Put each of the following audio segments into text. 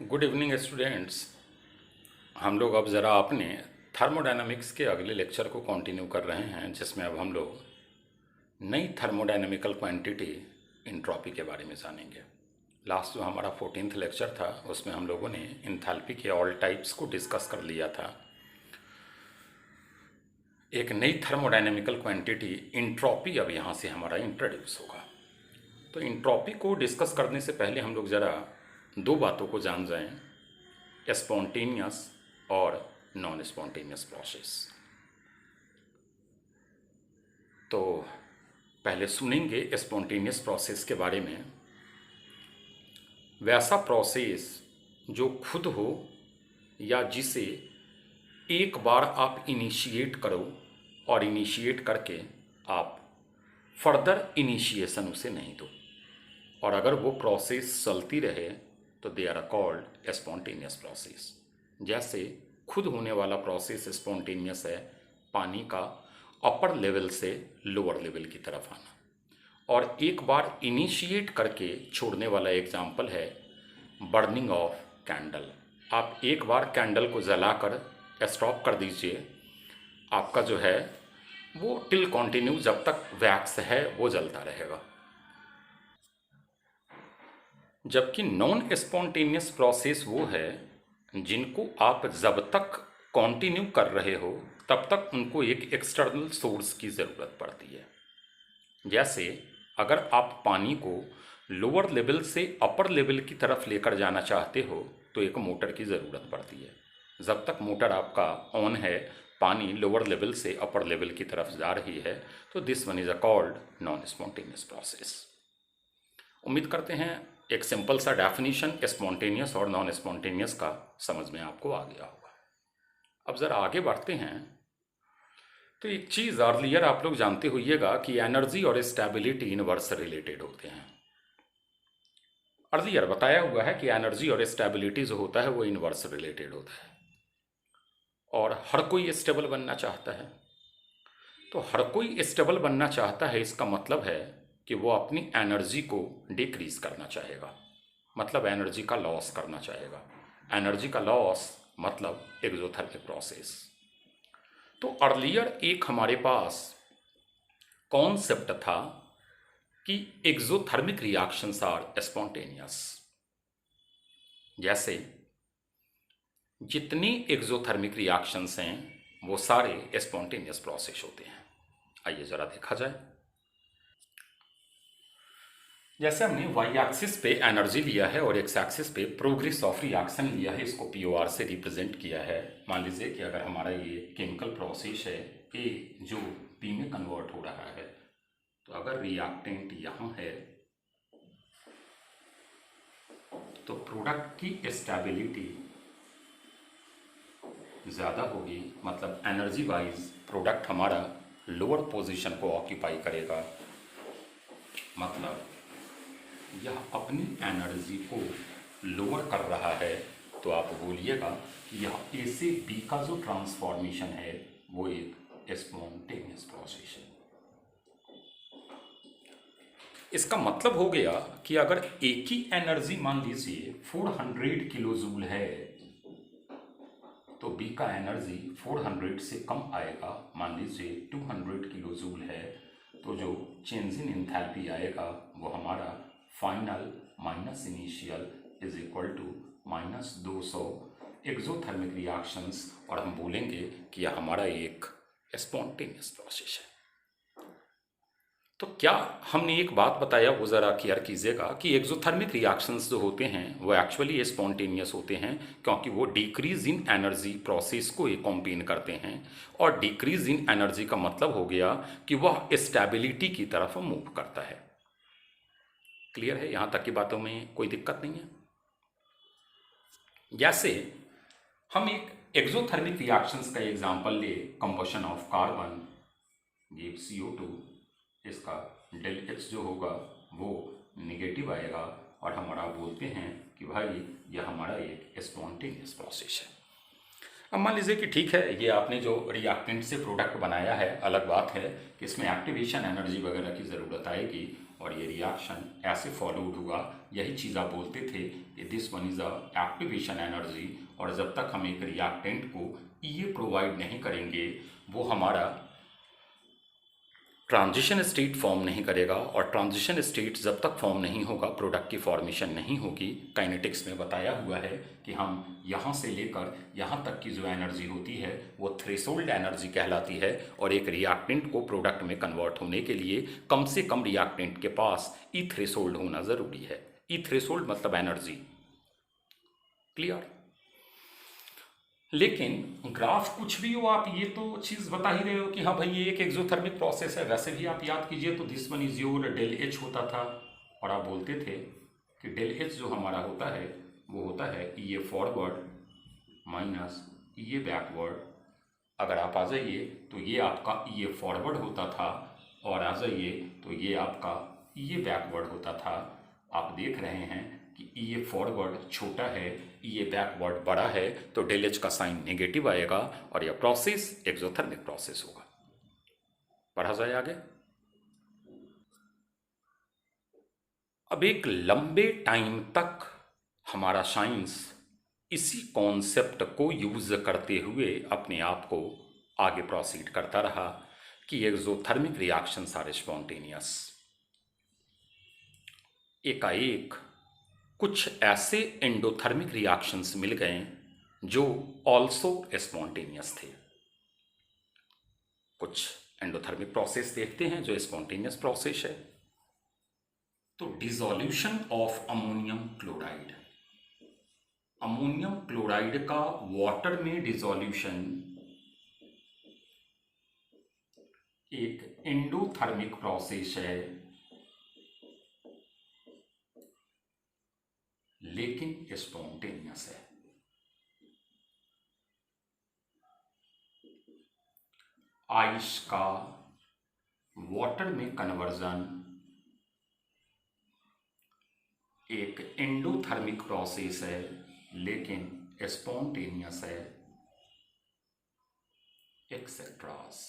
Good evening students. हम लोग अब ज़रा अपने थर्मोडायनामिक्स के अगले लेक्चर को कंटिन्यू कर रहे हैं, जिसमें अब हम लोग नई थर्मोडायनामिकल क्वांटिटी इंट्रॉपी के बारे में जानेंगे। लास्ट जो हमारा 14th लेक्चर था उसमें हम लोगों ने इंथैल्पी के ऑल टाइप्स को डिस्कस कर लिया था। एक नई थर्मोडायनामिकल क्वांटिटी इंट्रॉपी अब यहाँ से हमारा इंट्रोड्यूस होगा। तो इंट्रॉपी को डिस्कस करने से पहले हम लोग ज़रा दो बातों को जान जाएं, स्पॉन्टेनियस और नॉन स्पॉन्टेनियस प्रोसेस। तो पहले सुनेंगे स्पॉन्टेनियस प्रोसेस के बारे में। वैसा प्रोसेस जो खुद हो या जिसे एक बार आप इनिशिएट करो और इनिशिएट करके आप फर्दर इनिशिएशन उसे नहीं दो, और अगर वो प्रोसेस चलती रहे तो they are called spontaneous process. जैसे खुद होने वाला प्रोसेस स्पॉन्टेनियस है, पानी का अपर लेवल से लोअर लेवल की तरफ आना, और एक बार इनिशिएट करके छोड़ने वाला एग्जाम्पल है बर्निंग ऑफ कैंडल। आप एक बार कैंडल को जलाकर स्टॉप कर दीजिए, आपका जो है वो टिल कंटिन्यू, जब तक वैक्स है वो जलता रहेगा। जबकि नॉन स्पॉन्टेनियस प्रोसेस वो है जिनको आप जब तक कंटिन्यू कर रहे हो तब तक उनको एक एक्सटर्नल सोर्स की ज़रूरत पड़ती है। जैसे अगर आप पानी को लोअर लेवल से अपर लेवल की तरफ लेकर जाना चाहते हो तो एक मोटर की ज़रूरत पड़ती है। जब तक मोटर आपका ऑन है, पानी लोअर लेवल से अपर लेवल की तरफ जा रही है, तो this one is a called non spontaneous process. उम्मीद करते हैं एक सिंपल सा डेफिनेशन स्पॉन्टेनियस और नॉन स्पॉन्टेनियस का समझ में आपको आ गया होगा। अब ज़रा आगे बढ़ते हैं। तो एक चीज़ अर्लियर आप लोग जानते होइएगा कि एनर्जी और स्टेबिलिटी इनवर्स रिलेटेड होते हैं। अर्लियर बताया हुआ है कि एनर्जी और स्टेबिलिटी जो होता है वो इनवर्स रिलेटेड होता है, और हर कोई स्टेबल बनना चाहता है। तो हर कोई स्टेबल बनना चाहता है, इसका मतलब है कि वो अपनी एनर्जी को डिक्रीज करना चाहेगा, मतलब एनर्जी का लॉस करना चाहेगा। एनर्जी का लॉस मतलब एक्सोथर्मिक प्रोसेस। तो अर्लियर एक हमारे पास कॉन्सेप्ट था कि एक्सोथर्मिक रिएक्शंस आर स्पॉन्टेनियस। जैसे जितनी एक्सोथर्मिक रिएक्शंस हैं वो सारे स्पॉन्टेनियस प्रोसेस होते हैं। आइए ज़रा देखा जाए। जैसे हमने वाई एक्सिस पे एनर्जी लिया है और एक्स एक्सिस पे प्रोग्रेस ऑफ रिएक्शन लिया है, इसको पीओआर से रिप्रेजेंट किया है। मान लीजिए कि अगर हमारा ये केमिकल प्रोसेस है ए जो पी में कन्वर्ट हो रहा है, तो अगर रिएक्टेंट यहाँ है तो प्रोडक्ट की स्टेबिलिटी ज़्यादा होगी, मतलब एनर्जी वाइज प्रोडक्ट हमारा लोअर पोजीशन को ऑक्यूपाई करेगा। मतलब यह अपनी एनर्जी को लोअर कर रहा है, तो आप बोलिएगा कि यह ए से बी का जो ट्रांसफॉर्मेशन है वो एक स्पॉन्टेनियस प्रोसेस है। इसका मतलब हो गया कि अगर एक ही एनर्जी मान लीजिए 400 किलो जूल है, तो बी का एनर्जी 400 से कम आएगा, मान लीजिए 200 किलो जूल है, तो जो चेंज इन एंथैल्पी आएगा वो हमारा final minus initial is equal to -200 exothermic reactions, और हम बोलेंगे कि यह हमारा एक स्पॉन्टेनियस प्रोसेस है। तो क्या हमने एक बात बताया वो ज़रा क्लियर कीजिएगा कि एक्सोथर्मिक रिएक्शंस जो होते हैं वो एक्चुअली स्पॉन्टेनियस होते हैं, क्योंकि वो डिक्रीज इन एनर्जी प्रोसेस को कंपेन करते हैं, और डिक्रीज इन एनर्जी का मतलब हो गया कि वह स्टेबिलिटी की तरफ मूव करता है। क्लियर है? यहाँ तक की बातों में कोई दिक्कत नहीं है। जैसे हम एक एक्सोथर्मिक रिएक्शंस का एग्जांपल ले, combustion of carbon give CO2, इसका डेल एक्स जो होगा वो निगेटिव आएगा, और हमारा बोलते हैं कि भाई यह हमारा एक स्पॉन्टेनियस प्रोसेस है। अब मान लीजिए कि ठीक है, ये आपने जो रिएक्टेंट से प्रोडक्ट बनाया है, अलग बात है कि इसमें एक्टिवेशन एनर्जी वगैरह की ज़रूरत आएगी, और ये रिएक्शन ऐसे फॉलोड हुआ। यही चीज़ आप बोलते थे कि this one is a activation energy, और जब तक हम एक रिएक्टेंट को ये प्रोवाइड नहीं करेंगे वो हमारा ट्रांजिशन स्टेट फॉर्म नहीं करेगा, और ट्रांजिशन स्टेट जब तक फॉर्म नहीं होगा प्रोडक्ट की फॉर्मेशन नहीं होगी। काइनेटिक्स में बताया हुआ है कि हम यहाँ से लेकर यहाँ तक की जो एनर्जी होती है वो थ्रेशोल्ड एनर्जी कहलाती है, और एक रिएक्टेंट को प्रोडक्ट में कन्वर्ट होने के लिए कम से कम रिएक्टेंट के पास ई थ्रेशोल्ड होना ज़रूरी है। ई थ्रेशोल्ड मतलब एनर्जी। क्लियर? लेकिन ग्राफ कुछ भी हो, आप ये तो चीज़ बता ही रहे हो कि हाँ भाई ये एक एक्सोथर्मिक प्रोसेस है। वैसे भी आप याद कीजिए तो this one is your del H होता था, और आप बोलते थे कि डेल एच जो हमारा होता है वो होता है ई ए फॉरवर्ड माइनस ई ए बैकवर्ड। अगर आप आ जाइए तो ये आपका ई ए फॉरवर्ड होता था, और आ जाइए तो ये आपका ई ए बैकवर्ड होता था। आप देख रहे हैं कि ई ए फॉरवर्ड छोटा है, ई ए बैकवर्ड बड़ा है, तो डेल एच का साइन नेगेटिव आएगा, और यह प्रोसेस एक्सोथर्मिक प्रोसेस होगा। पढ़ा जाए आगे। अब एक लंबे टाइम तक हमारा साइंस इसी कॉन्सेप्ट को यूज करते हुए अपने आप को आगे प्रोसीड करता रहा कि एक्सोथर्मिक रिएक्शंस आर स्पॉन्टेनियस। एकाएक कुछ ऐसे एंडोथर्मिक रिएक्शंस मिल गए जो ऑल्सो स्पॉन्टेनियस थे। कुछ एंडोथर्मिक प्रोसेस देखते हैं जो स्पॉन्टेनियस प्रोसेस है। तो dissolution of ammonium chloride, ammonium chloride का वाटर में डिसॉल्यूशन एक एंडोथर्मिक प्रोसेस है, लेकिन स्पॉन्टेनियस है। आइस का वाटर में कन्वर्जन एक एंडोथर्मिक प्रोसेस है, लेकिन स्पॉन्टेनियस है, एक्सेट्रास।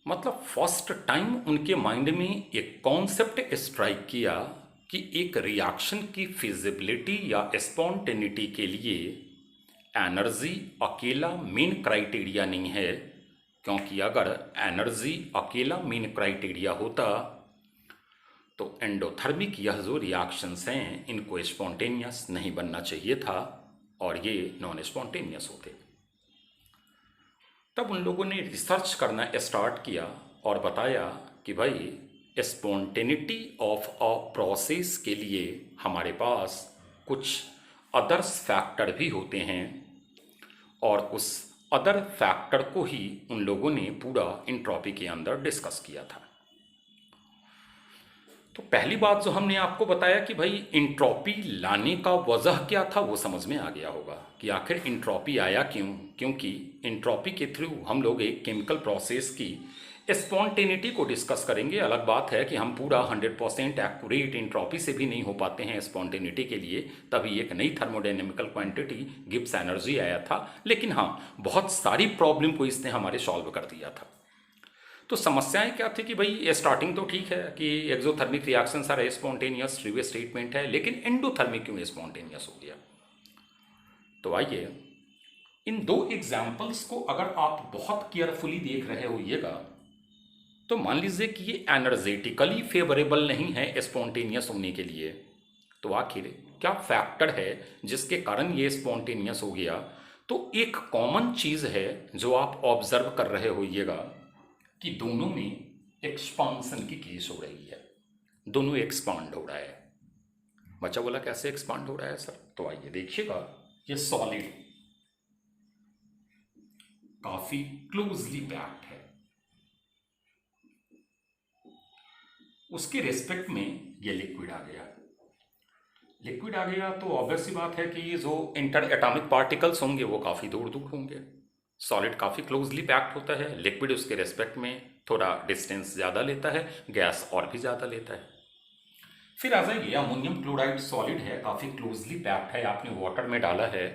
मतलब फर्स्ट टाइम उनके माइंड में एक कॉन्सेप्ट स्ट्राइक किया कि एक रिएक्शन की फिजिबिलिटी या स्पॉन्टेनिटी के लिए एनर्जी अकेला मेन क्राइटेरिया नहीं है, क्योंकि अगर एनर्जी अकेला मेन क्राइटेरिया होता तो एंडोथर्मिक यह जो रिएक्शंस हैं इनको स्पॉन्टेनियस नहीं बनना चाहिए था, और ये नॉन स्पॉन्टेनियस होते। तब उन लोगों ने रिसर्च करना स्टार्ट किया और बताया कि भाई स्पॉन्टेनिटी ऑफ अ प्रोसेस के लिए हमारे पास कुछ अदर्स फैक्टर भी होते हैं, और उस अदर फैक्टर को ही उन लोगों ने पूरा एंट्रोपी के अंदर डिस्कस किया था। तो पहली बात जो हमने आपको बताया कि भाई एंट्रोपी लाने का वजह क्या था वो समझ में आ गया होगा कि आखिर एंट्रोपी आया क्यों। क्योंकि एंट्रोपी के थ्रू हम लोग एक केमिकल प्रोसेस की स्पॉन्टेनिटी को डिस्कस करेंगे। अलग बात है कि हम पूरा 100% एक्यूरेट एंट्रोपी से भी नहीं हो पाते हैं स्पॉन्टेनिटी के लिए, तभी एक नई थर्मोडायनेमिकल क्वांटिटी गिब्स एनर्जी आया था। लेकिन हाँ, बहुत सारी प्रॉब्लम को इसने हमारे सॉल्व कर दिया था। तो समस्याएं क्या थी कि भाई स्टार्टिंग तो ठीक है कि exothermic reactions are spontaneous, trivial statement है, लेकिन एंडोथर्मिक क्यों स्पॉन्टेनियस हो गया। तो आइए इन दो एग्जाम्पल्स को अगर आप बहुत केयरफुली देख रहे होइएगा तो मान लीजिए कि ये एनर्जेटिकली फेवरेबल नहीं है स्पॉन्टेनियस होने के लिए, तो आखिर क्या फैक्टर है जिसके कारण ये स्पॉन्टेनियस हो गया। तो एक कॉमन चीज़ है जो आप ऑब्जर्व कर रहे होइएगा कि दोनों में एक्सपांसन की केस हो रही है, दोनों एक्सपांड हो रहा है। बच्चा बोला कैसे एक्सपांड हो रहा है सर, तो आइए देखिएगा। ये सॉलिड काफी क्लोजली पैक्ड है, उसके रेस्पेक्ट में ये लिक्विड आ गया। लिक्विड आ गया तो ऑब्वियस सी बात है कि ये जो इंटर एटॉमिक पार्टिकल्स होंगे वो काफ़ी दूर दूर होंगे। सॉलिड काफ़ी क्लोजली पैक्ड होता है, लिक्विड उसके रेस्पेक्ट में थोड़ा डिस्टेंस ज़्यादा लेता है, गैस और भी ज़्यादा लेता है। फिर आ जाइए, अमोनियम क्लोराइड सॉलिड है, काफ़ी क्लोजली पैक्ड है, आपने वाटर में डाला है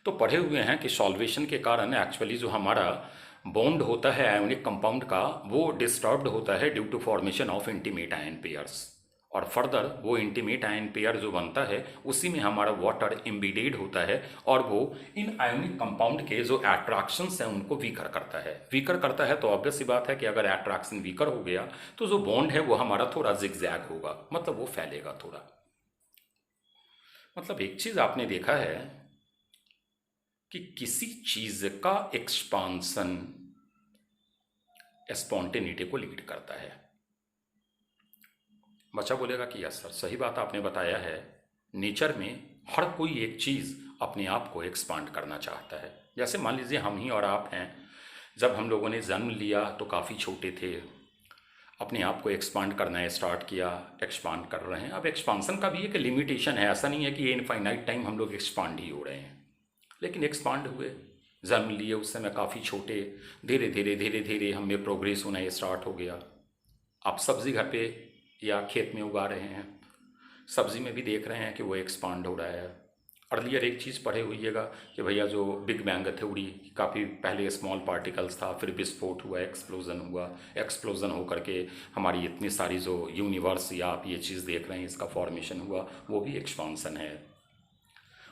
तो पढ़े हुए हैं कि सॉल्वेशन के कारण एक्चुअली जो हमारा बॉन्ड होता है आयोनिक कंपाउंड का, वो डिस्टर्ब्ड होता है due to formation of intimate ion pairs, और फर्दर वो इंटीमेट आयन पेयर जो बनता है उसी में हमारा वाटर एम्बेडेड होता है, और वो इन आयोनिक कंपाउंड के जो अट्रैक्शंस हैं उनको वीकर करता है। वीकर करता है तो ऑब्वियस सी बात है कि अगर अट्रैक्शन वीकर हो गया तो जो बॉन्ड है वो हमारा थोड़ा जिगजैग होगा, मतलब वो फैलेगा थोड़ा। मतलब एक चीज आपने देखा है कि किसी चीज का एक्सपांसन स्पॉन्टेनिटी को लीड करता है। बच्चा बोलेगा कि यस सर, सही बात आपने बताया है, नेचर में हर कोई एक चीज़ अपने आप को एक्सपांड करना चाहता है। जैसे मान लीजिए हम ही और आप हैं, जब हम लोगों ने जन्म लिया तो काफ़ी छोटे थे, अपने आप को एक्सपांड करना स्टार्ट किया, एक्सपांड कर रहे हैं। अब एक्सपांसन का भी एक लिमिटेशन है, ऐसा नहीं है कि ये इनफाइनाइट टाइम हम लोग एक्सपांड ही हो रहे हैं, लेकिन एक्सपांड हुए, जन्म लिए उस समय काफ़ी छोटे, धीरे धीरे धीरे धीरे हम में प्रोग्रेस होना स्टार्ट हो गया। आप सब्ज़ी घर पे या खेत में उगा रहे हैं, सब्ज़ी में भी देख रहे हैं कि वो एक्सपांड हो रहा है। अर्लियर एक चीज़ पढ़े हुईएगा कि भैया जो बिग बैंग थ्योरी, काफ़ी पहले स्मॉल पार्टिकल्स था, फिर विस्फोट हुआ, हुआ, एक्सप्लोजन हो करके हमारी इतनी सारी जो यूनिवर्स या आप ये चीज़ देख रहे हैं इसका फॉर्मेशन हुआ, वो भी एक्सपांसन है।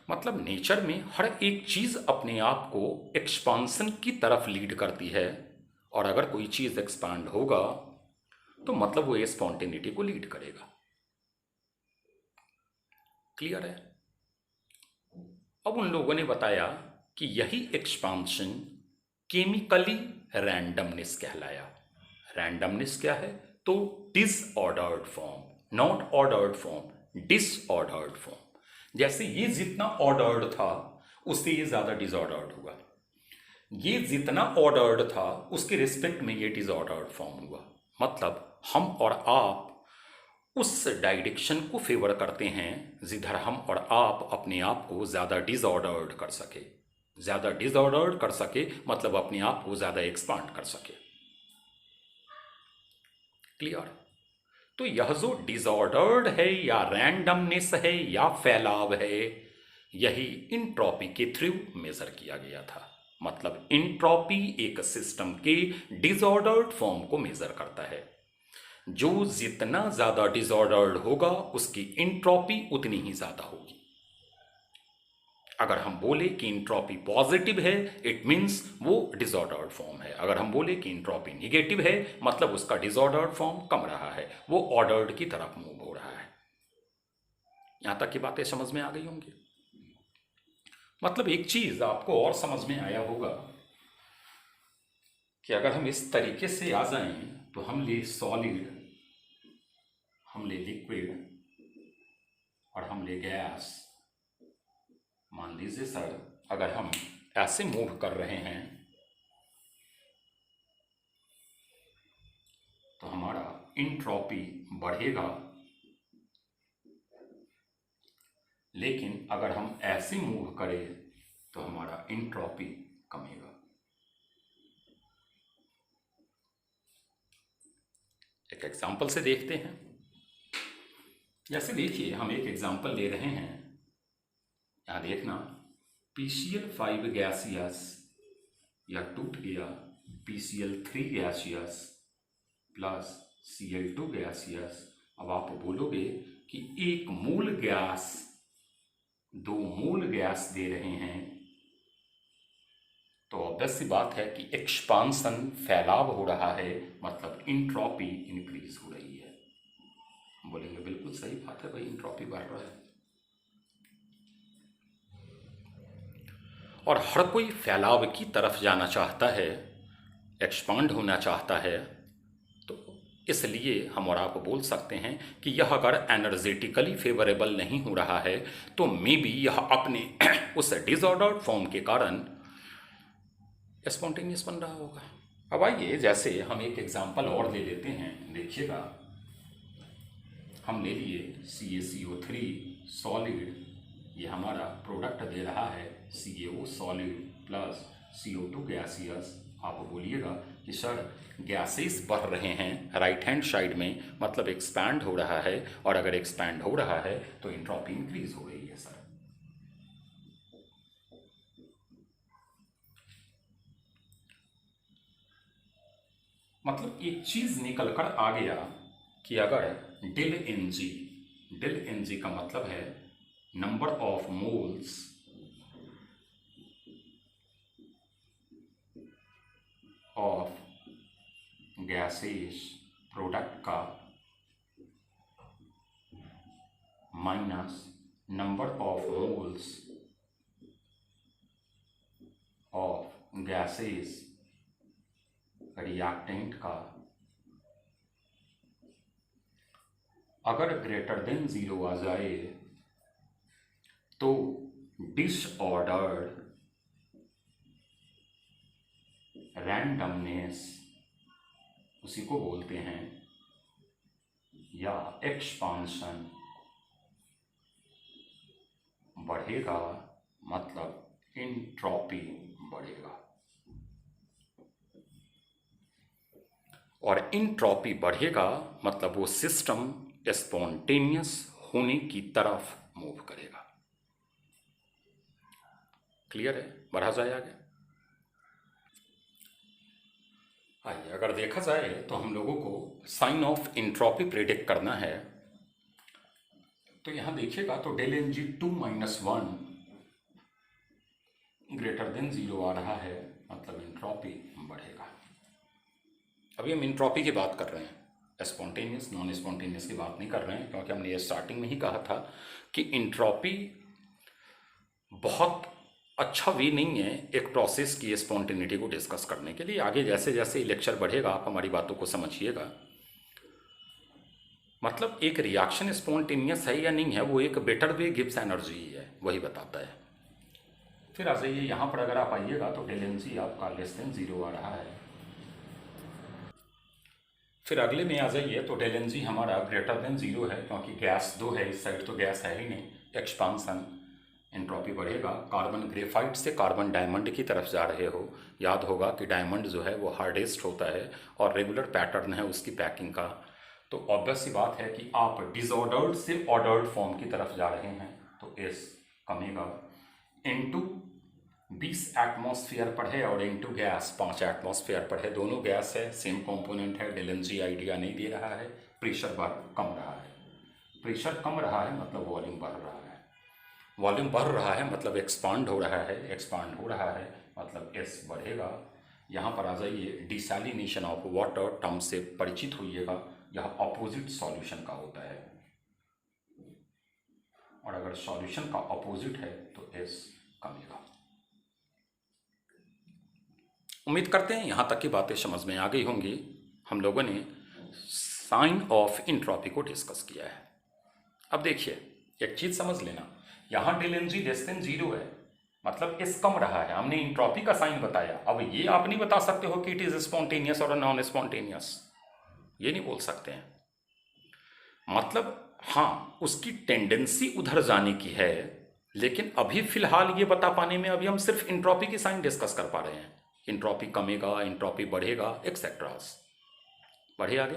मतलब नेचर में हर एक चीज़ अपने आप को एक्सपांसन की तरफ लीड करती है, और अगर कोई चीज़ एक्सपांड होगा तो मतलब वो स्पॉन्टेनिटी को लीड करेगा। क्लियर है? अब उन लोगों ने बताया कि यही एक्सपांशन केमिकली रैंडमनेस कहलाया। रैंडमनेस क्या है? तो disordered form, not ordered form, disordered form. जैसे ये जितना ऑर्डर्ड था उससे ये ज्यादा डिसऑर्डर्ड हुआ, ये जितना ऑर्डर्ड था उसके रिस्पेक्ट में ये डिसऑर्डर्ड फॉर्म हुआ। मतलब हम और आप उस डायरेक्शन को फेवर करते हैं जिधर हम और आप अपने आप को ज़्यादा डिसऑर्डर्ड कर सके, ज़्यादा डिसऑर्डर्ड कर सके, मतलब अपने आप को ज़्यादा एक्सपांड कर सके। क्लियर? तो यह जो डिसऑर्डर्ड है या रैंडमनेस है या फैलाव है, यही इंट्रॉपी के थ्रू मेजर किया गया था। मतलब इंट्रॉपी एक सिस्टम के डिसऑर्डर्ड फॉर्म को मेजर करता है। जो जितना ज्यादा डिसऑर्डर्ड होगा उसकी इंट्रॉपी उतनी ही ज्यादा होगी। अगर हम बोले कि इंट्रॉपी पॉजिटिव है, इट मीन्स वो डिसऑर्डर्ड फॉर्म है। अगर हम बोले कि इंट्रॉपी निगेटिव है, मतलब उसका डिसऑर्डर्ड फॉर्म कम रहा है, वो ऑर्डर्ड की तरफ मूव हो रहा है। यहां तक की बातें समझ में आ गई होंगी। मतलब एक चीज आपको और समझ में आया होगा कि अगर हम इस तरीके से आ जाएं तो हम ले सॉलिड, हम ले लिक्विड और हम ले गैस। मान लीजिए सर, अगर हम ऐसे मूव कर रहे हैं तो हमारा इंट्रॉपी बढ़ेगा, लेकिन अगर हम ऐसे मूव करें तो हमारा इंट्रॉपी कमेगा। एक एग्जांपल से देखते हैं। जैसे देखिए, हम एक एग्जांपल ले रहे हैं, यहां देखना, PCl5 गैसियस या टूट गया PCl3 gaseous plus Cl2 gaseous. अब आप बोलोगे कि एक मूल गैस दो मूल गैस दे रहे हैं, तो ऑब्वियस सी बात है कि एक्सपांसन फैलाव हो रहा है, मतलब इंट्रॉपी इंक्रीज हो रही है। बोलेंगे बिल्कुल सही बात है भाई, इंट्रॉपी बढ़ रहा है। और हर कोई फैलाव की तरफ जाना चाहता है, एक्सपांड होना चाहता है, तो इसलिए हम और आप बोल सकते हैं कि यह अगर एनर्जेटिकली फेवरेबल नहीं हो रहा है तो मे बी यह अपने उस डिसऑर्डर्ड फॉर्म के कारण स्पॉन्टेनियस बन रहा होगा। अब आइए, जैसे हम एक एग्जांपल और ले लेते हैं, देखिएगा। हम ले लिए CaCO3 सॉलिड, ये हमारा प्रोडक्ट दे रहा है CaO solid plus CO2 gaseous. आप बोलिएगा कि सर गैसेस बढ़ रहे हैं राइट हैंड साइड में, मतलब एक्सपैंड हो रहा है, और अगर एक्सपैंड हो रहा है तो इंट्रॉपी इंक्रीज हो रही है सर। मतलब एक चीज निकल कर आ गया कि अगर डेल एन जी का मतलब है number of moles of gases product का minus number of moles of gases reactant का अगर ग्रेटर देन 0 आ जाए तो डिसऑर्डर्ड रैंडमनेस उसी को बोलते हैं या एक्सपांशन बढ़ेगा, मतलब इंट्रॉपी बढ़ेगा। और इंट्रॉपी बढ़ेगा मतलब वो सिस्टम स्पॉन्टेनियस होने की तरफ मूव करेगा। क्लियर है? बढ़ा जाए आगे। आइए, अगर देखा जाए तो हम लोगों को साइन ऑफ इंट्रॉपी प्रेडिक्ट करना है, तो यहां देखिएगा तो del N g 2-1 greater than 0 आ रहा है, मतलब इंट्रॉपी बढ़ेगा। अभी हम इंट्रॉपी की बात कर रहे हैं, स्पॉन्टेनियस नॉन स्पॉन्टेनियस की बात नहीं कर रहे हैं, क्योंकि हमने ये स्टार्टिंग में ही कहा था कि इंट्रॉपी बहुत अच्छा वे नहीं है एक प्रोसेस की स्पॉन्टेनिटी को डिस्कस करने के लिए। आगे जैसे जैसे लेक्चर बढ़ेगा आप हमारी बातों को समझिएगा। मतलब एक रिएक्शन स्पॉन्टेनियस है या नहीं है, वो एक बेटर वे गिव्स एनर्जी है, वही बताता है। फिर आ जाइए यहाँ पर, अगर आप आइएगा तो डेल एन जी आपका लेस देन 0 आ रहा है। फिर अगले में आ जाइए तो डेल एन जी हमारा ग्रेटर देन 0 है, क्योंकि गैस 2 है, इस साइड तो गैस है ही नहीं। एक्सपांसन एंट्रोपी बढ़ेगा। कार्बन ग्रेफाइट से कार्बन डायमंड की तरफ जा रहे हो। याद होगा कि डायमंड जो है वो हार्डेस्ट होता है और रेगुलर पैटर्न है उसकी पैकिंग का। तो ऑब्वियस सी बात है कि आप डिसऑर्डर्ड से ऑर्डर्ड फॉर्म की तरफ जा रहे हैं, तो एस कमेगा। इनटू 20 एटमॉस्फेयर पर है और इनटू गैस 5 एटमॉस्फेयर पर है। दोनों गैस है, सेम कंपोनेंट है। डेल एन जी आइडिया नहीं दे रहा है। प्रेशर कम रहा है। प्रेशर कम रहा है मतलब वॉल्यूम बढ़ रहा है। वॉल्यूम बढ़ रहा है मतलब एक्सपांड हो रहा है। एक्सपांड हो रहा है मतलब एस बढ़ेगा। यहाँ पर आ जाइए, डिसैलिनेशन ऑफ वाटर टर्म से परिचित होइएगा। यह अपोजिट सॉल्यूशन का होता है, और अगर सॉल्यूशन का अपोजिट है तो एस कमेगा। उम्मीद करते हैं यहाँ तक की बातें समझ में आ गई होंगी। हम लोगों ने साइन ऑफ इंट्रॉपी को डिस्कस किया है। अब देखिए, एक चीज समझ लेना, यहाँ del N G less than 0 है, मतलब एस कम रहा है। हमने इंट्रॉपी का साइन बताया। अब ये आप नहीं बता सकते हो कि इट इज स्पॉन्टेनियस और नॉन स्पॉन्टेनियस, ये नहीं बोल सकते हैं। मतलब हाँ, उसकी टेंडेंसी उधर जाने की है, लेकिन अभी फिलहाल ये बता पाने में अभी हम सिर्फ इंट्रॉपी की साइन डिस्कस कर पा रहे हैं। इंट्रॉपी कमेगा, इंट्रॉपी बढ़ेगा, एक्सेट्रास। बढ़े आगे।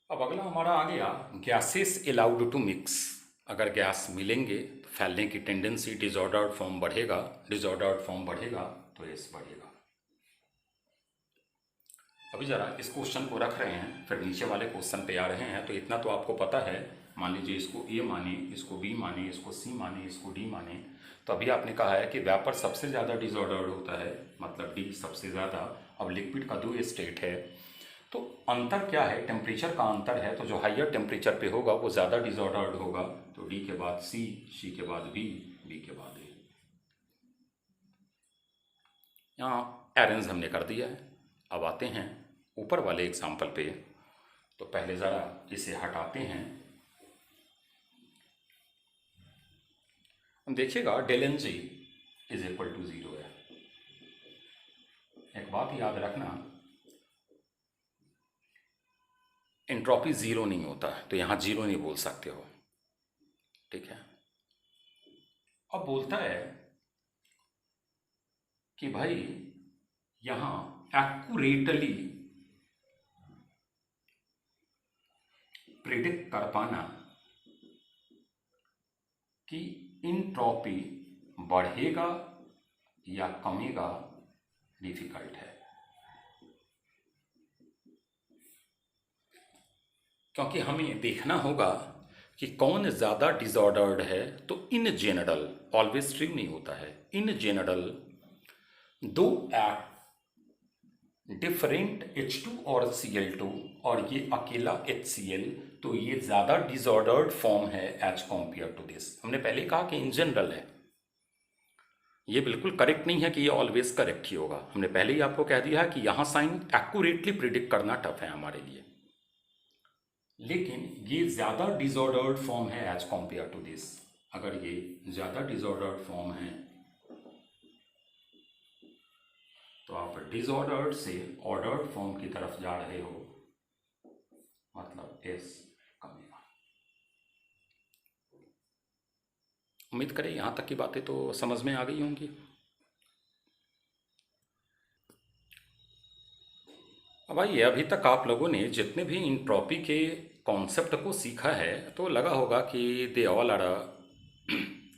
अब अगला हमारा आ गया, गैसेस अलाउड टू मिक्स। अगर गैस मिलेंगे तो फैलने की टेंडेंसी, डिसऑर्डर्ड फॉर्म बढ़ेगा। डिसऑर्डर्ड फॉर्म बढ़ेगा तो एस बढ़ेगा। अभी जरा इस क्वेश्चन को रख रहे हैं, फिर नीचे वाले क्वेश्चन पे आ रहे हैं। तो इतना तो आपको पता है, मान लीजिए इसको ए माने, इसको बी माने, इसको सी माने, इसको डी माने। तो अभी आपने कहा है कि वेपर सबसे ज़्यादा डिसऑर्डर्ड होता है, मतलब डी सबसे ज़्यादा। अब लिक्विड का 2 स्टेट है, तो अंतर क्या है? टेम्परेचर का अंतर है। तो जो हाइयर टेम्परेचर पे होगा वो ज़्यादा डिसऑर्डर्ड होगा। तो डी के बाद सी, सी के बाद बी, बी के बाद ए। यहाँ अरेंज हमने कर दिया है। अब आते हैं ऊपर वाले एग्जाम्पल पे। तो पहले ज़रा इसे हटाते हैं। देखिएगा, del N g is equal to 0 है। एक बात याद रखना, एंट्रोपी 0 नहीं होता, तो यहाँ 0 नहीं बोल सकते हो, ठीक है। अब बोलता है कि भाई यहाँ एक्यूरेटली प्रिडिक्ट कर पाना कि इंट्रॉपी बढ़ेगा या कमेगा डिफिकल्ट है। क्योंकि हमें देखना होगा कि कौन ज़्यादा डिसऑर्डर्ड है। तो इन जनरल, ऑलवेज ट्रू नहीं होता है, इन जनरल दो डिफरेंट H2 और Cl2 और ये अकेला HCl, तो ये ज़्यादा डिसऑर्डर्ड फॉर्म है एज कॉम्पेयर टू दिस। हमने पहले कहा कि इन जनरल है, ये बिल्कुल करेक्ट नहीं है कि ये ऑलवेज करेक्ट ही होगा। हमने पहले ही आपको कह दिया है कि यहाँ साइन एक्यूरेटली प्रिडिक्ट करना टफ है हमारे लिए, लेकिन ये ज़्यादा डिसऑर्डर्ड फॉर्म है एज कॉम्पेयर टू दिस। अगर ये ज़्यादा डिसऑर्डर्ड फॉर्म है तो आप डिसऑर्डर्ड से ऑर्डर्ड फॉर्म की तरफ जा रहे हो, मतलब एस कमेगा। उम्मीद करें यहाँ तक की बातें तो समझ में आ गई होंगी। अब आइए, अभी तक आप लोगों ने जितने भी इंट्रॉपी के कॉन्सेप्ट को सीखा है तो लगा होगा कि they all are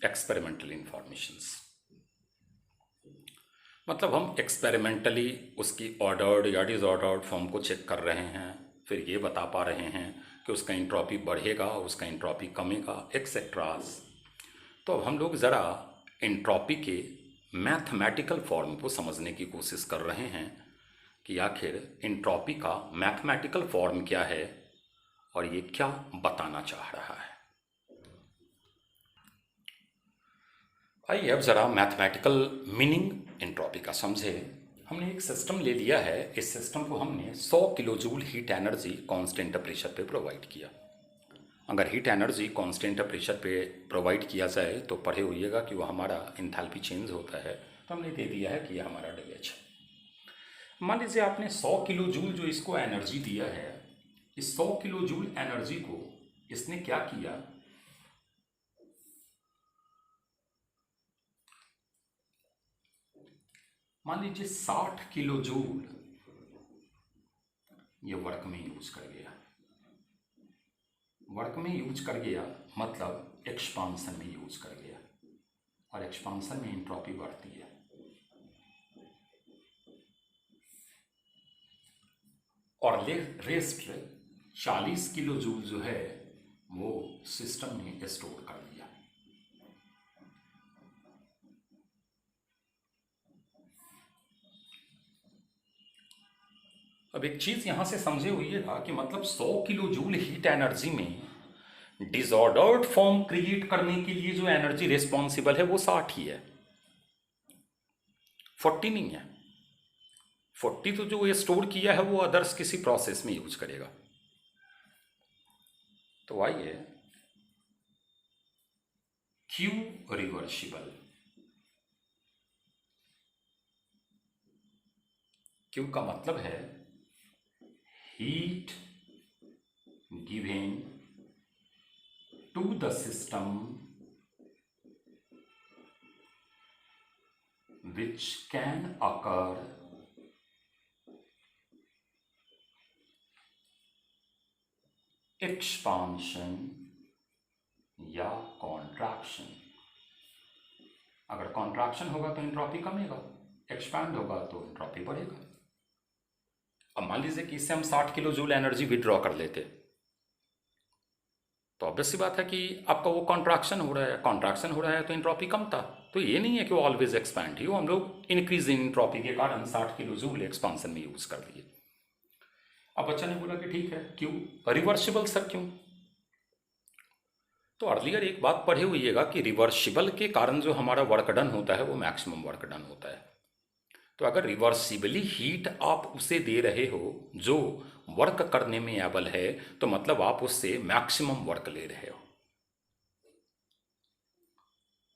experimental informations. मतलब हम एक्सपेरिमेंटली उसकी ऑर्डर्ड या डिसऑर्डर्ड फॉर्म को चेक कर रहे हैं, फिर ये बता पा रहे हैं कि उसका इंट्रॉपी बढ़ेगा, उसका इंट्रॉपी कमेगा, एक्सेट्रास। तो अब हम लोग ज़रा इंट्रॉपी के मैथमेटिकल फॉर्म को समझने की कोशिश कर रहे हैं कि आखिर इंट्रॉपी का मैथमेटिकल फॉर्म क्या है और ये क्या बताना चाह रहा है। आइए अब ज़रा मैथमेटिकल मीनिंग इंट्रॉपी का समझे। हमने एक सिस्टम ले लिया है, इस सिस्टम को हमने 100 kilo joule heat energy constant pressure पे प्रोवाइड किया। अगर हीट एनर्जी कांस्टेंट प्रेशर पे प्रोवाइड किया जाए तो पढ़े होइएगा कि वो हमारा इंथैल्पी चेंज होता है। तो हमने दे दिया है कि ये हमारा डीएच है। मान लीजिए आपने 100 किलो जूल जो इसको एनर्जी दिया है, इस 100 किलो जूल एनर्जी को इसने क्या किया, मान लीजिए 60 किलो जूल ये वर्क में यूज कर गया। वर्क में यूज कर गया मतलब एक्सपांसन में यूज कर गया, और एक्सपांसन में एंट्रोपी बढ़ती है। और रेस्ट 40 किलो जूल जो है वो सिस्टम में स्टोर कर दिया। अब एक चीज यहां से समझे हुइएगा कि मतलब 100 किलो जूल हीट एनर्जी में डिसऑर्डर्ड फॉर्म क्रिएट करने के लिए जो एनर्जी रिस्पॉन्सिबल है वो 60 ही है, 40 नहीं है। 40 तो जो ये स्टोर किया है वो अदर्स किसी प्रोसेस में यूज करेगा। तो आइए, क्यू रिवर्सिबल, क्यू का मतलब है heat given to the system which can occur expansion या contraction। अगर कॉन्ट्रैक्शन होगा तो एंट्रोपी कमेगा, एक्सपैंड होगा तो एंट्रोपी बढ़ेगा। अब मान लीजिए कि इससे हम 60 किलो जूल एनर्जी विड्रॉ कर लेते, तो ऑब्वियस सी बात है कि आपका वो कॉन्ट्रैक्शन हो रहा है, कॉन्ट्रैक्शन हो रहा है तो एंट्रोपी कम था। तो ये नहीं है कि वो ऑलवेज एक्सपैंड ही हो, हम लोग इंक्रीज इन एंट्रोपी के कारण 60 किलो जूल एक्सपांसन में यूज कर दिए। अब बच्चा ने बोला कि ठीक है, क्यों रिवर्सिबल सर, क्यों? तो अर्लियर एक बात पढ़े हुइएगा कि रिवर्सिबल के कारण जो हमारा वर्क डन होता है वो मैक्सिमम वर्क डन होता है। तो अगर रिवर्सिबली हीट आप उसे दे रहे हो जो वर्क करने में एबल है, तो मतलब आप उससे मैक्सिमम वर्क ले रहे हो।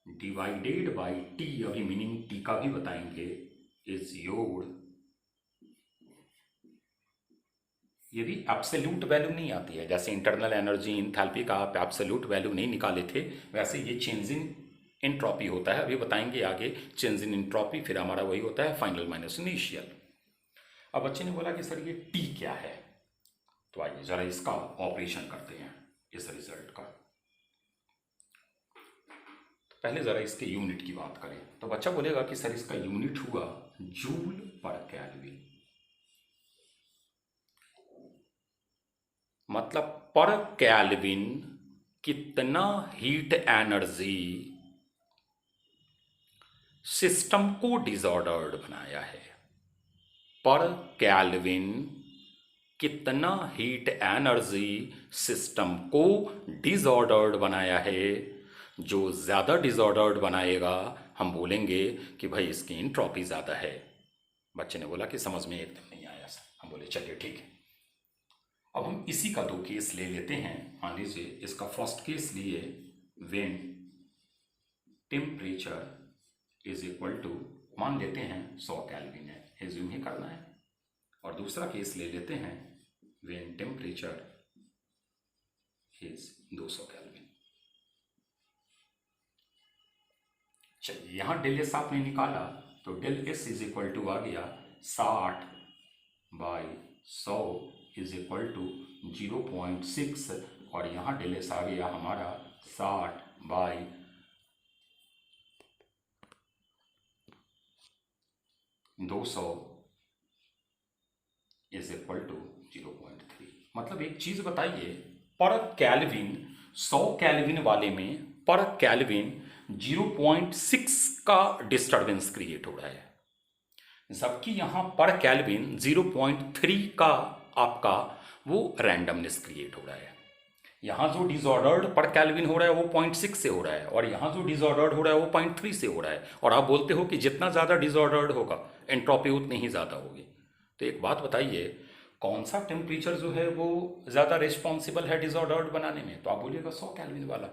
डिवाइडेड बाय टी, अभी मीनिंग टी का भी बताएंगे, इज योर, ये भी एब्सोल्यूट वैल्यू नहीं आती है। जैसे इंटरनल एनर्जी इंथैल्पी का आप एब्सोल्यूट वैल्यू नहीं निकाले थे, वैसे ये चेंज इन एंट्रोपी होता है। अभी बताएंगे आगे चेंज इन एंट्रोपी, फिर हमारा वही होता है फाइनल माइनस इनिशियल। अब बच्चे ने बोला कि सर ये टी क्या है, तो आइए जरा इसका ऑपरेशन करते हैं इस रिजल्ट का। तो पहले जरा इसके यूनिट की बात करें, तो बच्चा बोलेगा कि सर इसका यूनिट हुआ जूल पर केल्विन। मतलब पर केल्विन कितना हीट एनर्जी सिस्टम को डिसऑर्डर्ड बनाया है। पर केल्विन कितना हीट एनर्जी सिस्टम को डिसऑर्डर्ड बनाया है। जो ज़्यादा डिसऑर्डर्ड बनाएगा हम बोलेंगे कि भाई इसकी एंट्रोपी ज़्यादा है। बच्चे ने बोला कि समझ में एकदम नहीं आया सर। हम बोले चलिए ठीक है। अब हम इसी का दो केस ले लेते हैं। मान लीजिए इसका फर्स्ट केस लिए when temperature is equal to मान लेते हैं 100 केल्विन है, एज्यूम ही करना है। और दूसरा केस ले लेते हैं व्हेन टेम्परेचर इज 200 केल्विन। चलिए यहाँ डेल एस आपने निकाला तो del S is equal to आ गया 60/100 इज इक्वल टू 0.6 और यहाँ डेल एस आ गया हमारा 60/200 इज इक्वल टू 0.3। मतलब एक चीज बताइए, पर केल्विन 100 केल्विन वाले में पर केल्विन 0.6 का डिस्टर्बेंस क्रिएट हो रहा है, जबकि यहां पर केल्विन 0.3 का आपका वो रैंडमनेस क्रिएट हो रहा है। यहां जो डिसऑर्डर्ड पर केल्विन हो रहा है वो 0.6 से हो रहा है और यहां जो डिसऑर्डर्ड हो रहा है वो 0.3 से हो रहा है। और आप बोलते हो कि जितना ज़्यादा डिसऑर्डर्ड होगा एंट्रोपी उतनी ही ज़्यादा होगी। तो एक बात बताइए, कौन सा टेम्परेचर जो है वो ज़्यादा रिस्पॉन्सिबल है डिसऑर्डर्ड बनाने में? तो आप बोलिएगा 100 केल्विन वाला।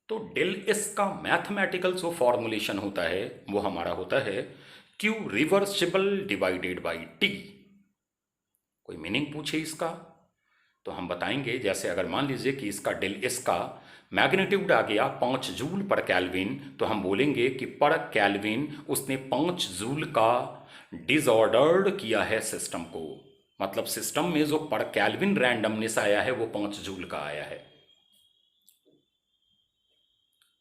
तो डेल एस का मैथमेटिकल जो फॉर्मुलेशन होता है वो हमारा होता है Q reversible divided by T. कोई मीनिंग पूछे इसका तो हम बताएंगे, जैसे अगर मान लीजिए कि इसका डेल एस का मैग्नीट्यूड आ गया 5 जूल पर केल्विन, तो हम बोलेंगे कि पर केल्विन उसने 5 जूल का डिसऑर्डर्ड किया है सिस्टम को। मतलब सिस्टम में जो पर केल्विन रैंडमनेस आया है वो 5 जूल का आया है।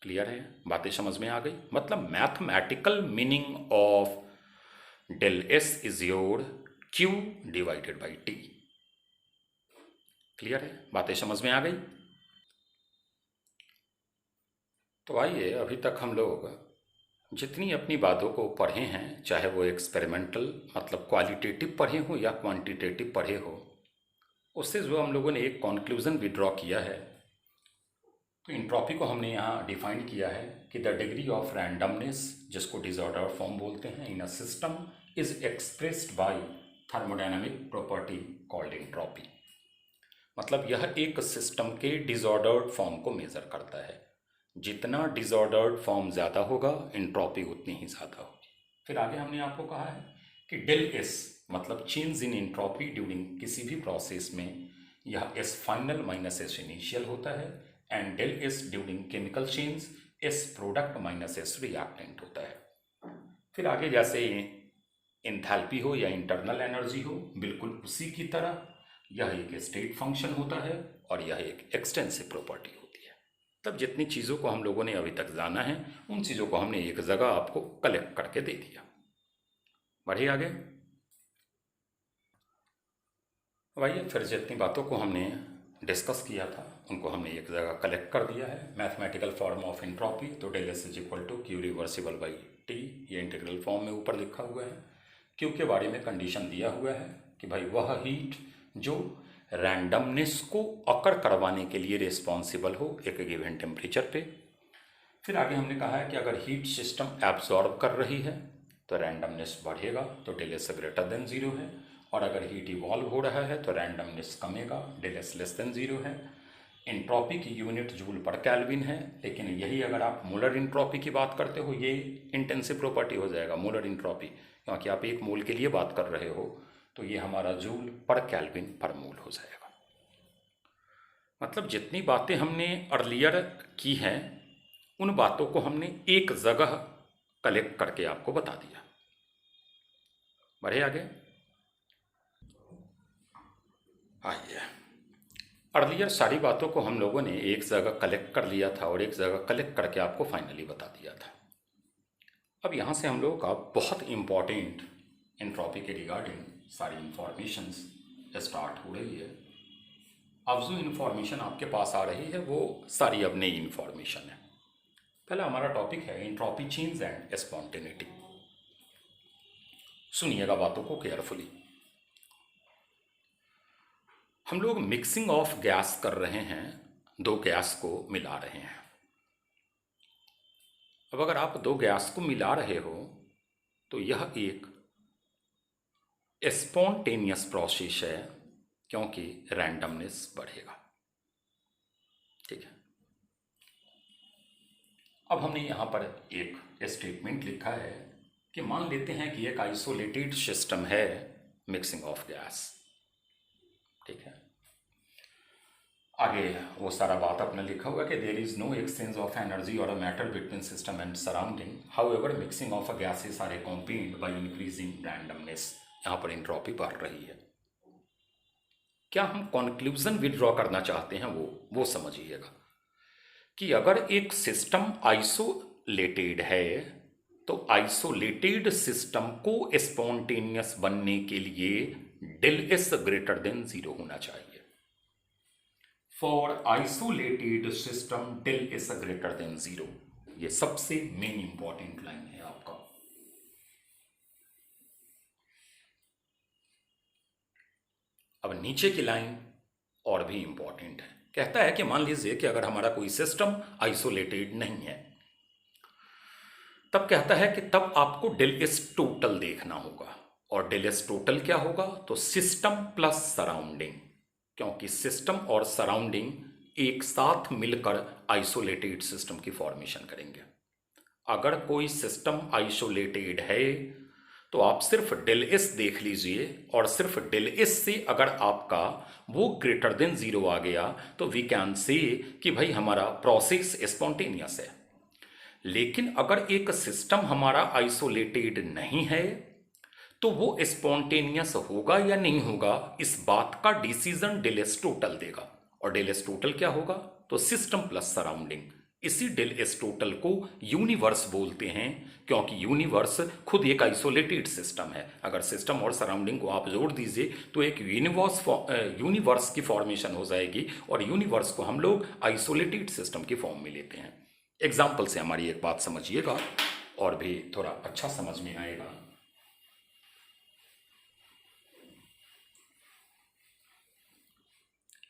क्लियर है? बातें समझ में आ गई? मतलब mathematical meaning of del S is your q divided by T. Clear है? बातें समझ में आ गई? तो आइए, अभी तक हम लोग जितनी अपनी बातों को पढ़े हैं, चाहे वो एक्सपेरिमेंटल मतलब क्वालिटेटिव पढ़े हो या क्वांटिटेटिव पढ़े हो, उससे जो हम लोगों ने एक कॉन्क्लूज़न भी ड्रॉ किया है। तो एंट्रोपी को हमने यहाँ डिफाइन किया है कि द डिग्री ऑफ रैंडमनेस, जिसको डिसऑर्डर फॉर्म बोलते हैं, in a system is expressed by thermodynamic property called entropy. मतलब यह एक सिस्टम के डिसऑर्डर्ड फॉर्म को मेजर करता है। जितना डिसऑर्डर्ड फॉर्म ज़्यादा होगा एंट्रोपी उतनी ही ज़्यादा होगी। फिर आगे हमने आपको कहा है कि डेल एस मतलब चेंज इन एंट्रोपी ड्यूरिंग किसी भी प्रोसेस में, यह S final minus S initial होता है, and del S during chemical change S product minus S reactant होता है। फिर आगे जैसे एंथैल्पी हो या इंटरनल एनर्जी हो, बिल्कुल उसी की तरह यह एक स्टेट फंक्शन होता है और यह एक एक्सटेंसिव प्रॉपर्टी होती है। तब जितनी चीज़ों को हम लोगों ने अभी तक जाना है उन चीज़ों को हमने एक जगह आपको कलेक्ट करके दे दिया। बढ़िए आगे। भाई फिर जितनी बातों को हमने डिस्कस किया था उनको हमने एक जगह कलेक्ट कर दिया है। मैथमेटिकल फॉर्म ऑफ एंट्रोपी, तो del S is equal to q reversible by T, ये इंटीग्रल फॉर्म में ऊपर लिखा हुआ है। क्यू के बारे में कंडीशन दिया हुआ है कि भाई वह हीट जो रैंडमनेस को अकर करवाने के लिए रिस्पॉन्सिबल हो एक गिवन टेम्परेचर पे। फिर आगे हमने कहा है कि अगर हीट सिस्टम एब्जॉर्ब कर रही है तो रैंडमनेस बढ़ेगा, तो डेल एस ग्रेटर देन 0 है। और अगर हीट इवॉल्व हो रहा है तो रैंडमनेस कमेगा, डेल एस लेस देन 0 है। एंट्रोपी की यूनिट जूल पर केल्विन है, लेकिन यही अगर आप मोलर एंट्रोपी की बात करते हो ये इंटेंसिव प्रॉपर्टी हो जाएगा मोलर एंट्रोपी, क्योंकि आप एक मोल के लिए बात कर रहे हो तो ये हमारा जूल पर केल्विन पर मोल हो जाएगा। मतलब जितनी बातें हमने अर्लियर की हैं उन बातों को हमने एक जगह कलेक्ट करके आपको बता दिया। बढ़े आगे। आइए, अर्लियर सारी बातों को हम लोगों ने एक जगह कलेक्ट कर लिया था और एक जगह कलेक्ट करके आपको फाइनली बता दिया था। अब यहाँ से हम लोगों का बहुत इम्पॉर्टेंट एंट्रोपी के रिगार्डिंग सारी इंफॉर्मेशंस स्टार्ट हो रही है। अब जो इन्फॉर्मेशन आपके पास आ रही है वो सारी अब नई इन्फॉर्मेशन है। पहला हमारा टॉपिक है एंट्रोपी चेंज एंड स्पॉन्टेनिटी। सुनिएगा बातों को केयरफुली। हम लोग मिक्सिंग ऑफ गैस कर रहे हैं, दो गैस को मिला रहे हैं। अब अगर आप दो गैस को मिला रहे हो तो यह एक स्पॉन्टेनियस प्रोसेस है, क्योंकि रैंडमनेस बढ़ेगा। ठीक है। अब हमने यहां पर एक स्टेटमेंट लिखा है कि मान लेते हैं कि एक आइसोलेटेड सिस्टम है मिक्सिंग ऑफ गैस। ठीक है। आगे वो सारा बात अपने लिखा हुआ कि there is no exchange of energy और a matter between system and surrounding, however mixing of a gases are accompanied by increasing randomness. यहाँ पर एंट्रोपी बढ़ रही है। क्या हम कंक्लूजन विड्रॉ करना चाहते हैं वो समझिएगा कि अगर एक सिस्टम आइसोलेटेड है तो आइसोलेटेड सिस्टम को स्पॉन्टेनियस बनने के लिए डेल एस ग्रेटर देन 0 होना चाहिए। For isolated system del S greater than 0, ये सबसे मेन इंपॉर्टेंट लाइन है आपका। अब नीचे की लाइन और भी इंपॉर्टेंट है। कहता है कि मान लीजिए कि अगर हमारा कोई सिस्टम आइसोलेटेड नहीं है, तब कहता है कि तब आपको डेल एस टोटल देखना होगा। और डेल एस टोटल क्या होगा? तो सिस्टम प्लस सराउंडिंग, क्योंकि सिस्टम और सराउंडिंग एक साथ मिलकर आइसोलेटेड सिस्टम की फॉर्मेशन करेंगे। अगर कोई सिस्टम आइसोलेटेड है तो आप सिर्फ डेल एस देख लीजिए, और सिर्फ डेल एस से अगर आपका वो ग्रेटर देन 0 आ गया तो वी कैन से कि भाई हमारा प्रोसेस स्पॉन्टेनियस है। लेकिन अगर एक सिस्टम हमारा आइसोलेटेड नहीं है तो वो स्पॉन्टेनियस होगा या नहीं होगा, इस बात का डिसीजन डेल एस टोटल देगा। और डेल एस टोटल क्या होगा? तो सिस्टम प्लस सराउंडिंग। इसी डेल एस टोटल को यूनिवर्स बोलते हैं, क्योंकि यूनिवर्स खुद एक आइसोलेटेड सिस्टम है। अगर सिस्टम और सराउंडिंग को आप जोड़ दीजिए तो एक यूनिवर्स की फॉर्मेशन हो जाएगी, और यूनिवर्स को हम लोग आइसोलेटेड सिस्टम की फॉर्म में लेते हैं। एग्जाम्पल से हमारी एक बात समझिएगा और भी थोड़ा अच्छा समझ में आएगा।